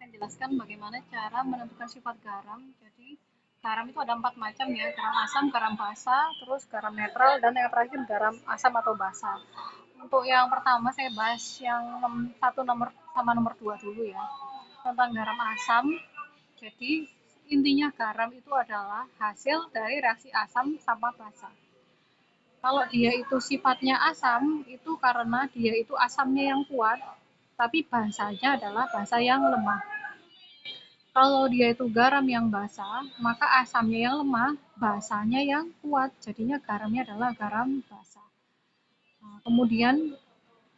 akan jelaskan bagaimana cara menentukan sifat garam. Jadi garam itu ada 4 macam ya, garam asam, garam basa, terus garam netral, dan yang terakhir garam asam atau basa. Untuk yang pertama saya bahas yang nomor 2 dulu ya, tentang garam asam. Jadi intinya garam itu adalah hasil dari reaksi asam sama basa. Kalau dia itu sifatnya asam, itu karena dia itu asamnya yang kuat, tapi basanya adalah basa yang lemah. Kalau dia itu garam yang basa, maka asamnya yang lemah, basanya yang kuat. Jadinya garamnya adalah garam basa. Nah, kemudian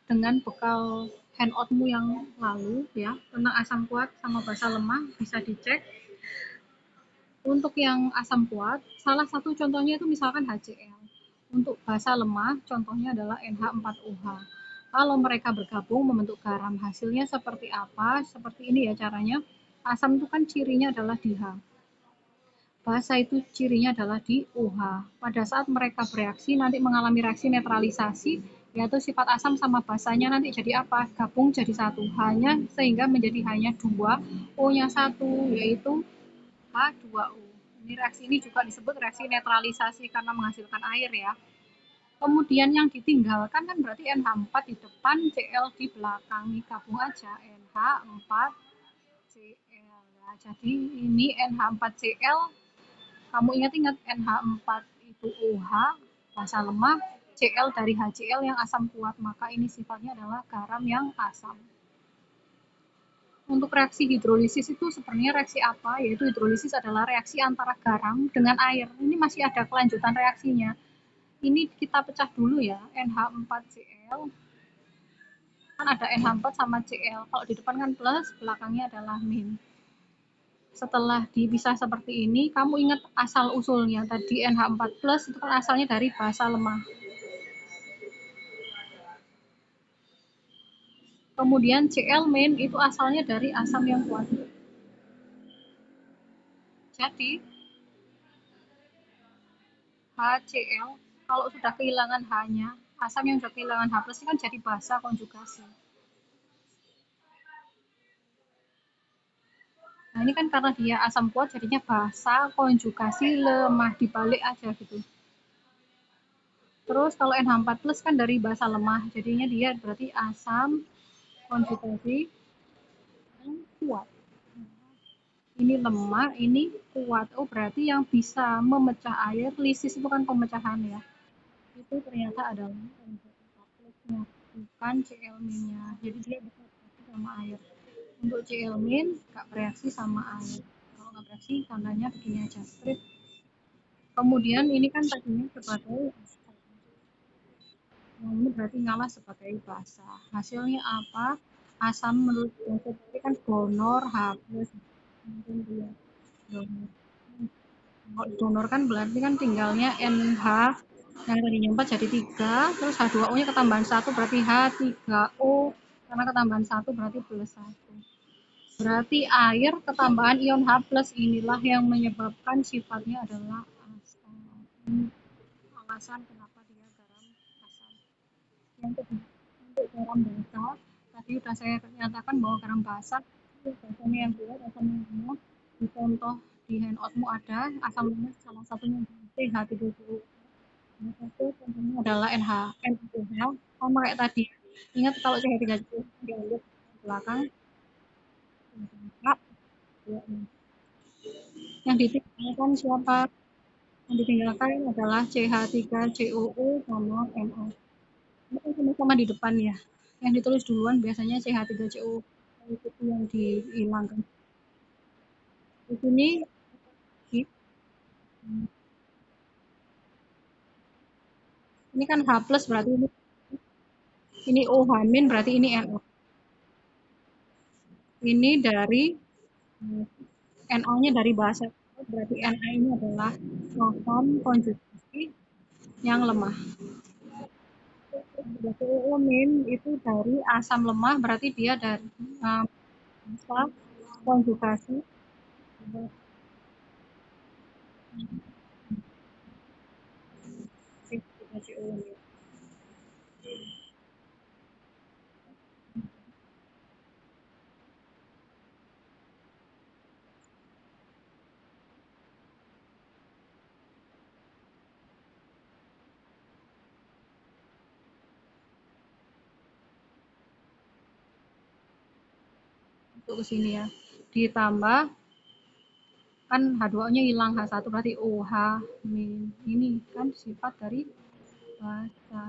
dengan bekal handoutmu yang lalu ya, tentang asam kuat sama basa lemah, bisa dicek. Untuk yang asam kuat, salah satu contohnya itu misalkan HCl. Untuk basa lemah, contohnya adalah NH4OH. Kalau mereka bergabung membentuk garam, hasilnya seperti apa? Seperti ini ya caranya. Asam itu kan cirinya adalah di H. Basa itu cirinya adalah di OH. Pada saat mereka bereaksi, nanti mengalami reaksi netralisasi, yaitu sifat asam sama basanya nanti jadi apa? Gabung jadi satu. Hanya sehingga menjadi hanya 2, O-nya 1, yaitu H2O. Ini reaksi ini juga disebut reaksi netralisasi karena menghasilkan air ya. Kemudian yang ditinggalkan kan berarti NH4 di depan, Cl di belakang. Ini gabung aja NH4Cl. Nah, jadi ini NH4Cl. Kamu ingat-ingat NH4 itu OH, basa lemah, Cl dari HCl yang asam kuat. Maka ini sifatnya adalah garam yang asam. Untuk reaksi hidrolisis itu sebenarnya reaksi apa? Yaitu hidrolisis adalah reaksi antara garam dengan air. Ini masih ada kelanjutan reaksinya. Ini kita pecah dulu ya, NH4Cl. Kan ada NH4 sama Cl. Kalau di depan kan plus, belakangnya adalah min. Setelah dipisah seperti ini, kamu ingat asal usulnya. Tadi NH4 plus itu kan asalnya dari basa lemah. Kemudian Cl min itu asalnya dari asam yang kuat. Jadi HCl kalau sudah kehilangan H-nya, asam yang sudah kehilangan H plus kan jadi basa konjugasi. Nah ini kan karena dia asam kuat jadinya basa konjugasi lemah, dibalik aja gitu. Terus kalau NH4 plus kan dari basa lemah, jadinya dia berarti asam konjugasi yang kuat. Ini lemah, ini kuat. Oh berarti yang bisa memecah air, lisis itu kan pemecahan ya. Itu ternyata adalah NH4 plusnya, bukan Cl-nya. Jadi dia bisa bereaksi sama air. Untuk Cl-min nggak bereaksi sama air. Kalau nggak bereaksi, tandanya begini aja, strip. Kemudian ini kan tadinya sebagai yang ini berarti ngalah sebagai basa. Hasilnya apa? Asam menurut prinsip tadi kan donor H plus. Mungkin dia donor. Kalau donor kan berarti kan tinggalnya NH yang tadinya 4 jadi 3, terus H2O-nya ketambahan 1 berarti H3O, karena ketambahan 1 berarti plus 1. Berarti air ketambahan ion H plus inilah yang menyebabkan sifatnya adalah asam. Ini alasan kenapa dia garam asam. Yang kedua, untuk garam basa, tadi sudah saya nyatakan bahwa garam basa basanya yang kuat, asam yang lemah. Di contoh di handoutmu ada asam lemah, salah satunya CH3CO. Salah satu contohnya adalah NaOH, sama kayak tadi. Ingat kalau CH3CO di belakang, yang ditinggalkan siapa? Yang ditinggalkan adalah CH3COO sama NO. Ini kan sama-sama di depan ya. Yang ditulis duluan biasanya CH3COO, itu yang dihilangkan. Di sini ini kan H plus berarti ini OH min berarti ini NO. Ini dari NO-nya dari bahasa berarti Na ini adalah asam konjugasi yang lemah. COO min itu dari asam lemah berarti dia dari asam konjugasi COO. untuk ke sini ya. Ditambah kan H2O-nya hilang, H1 berarti OH min. Ini kan sifat dari basa.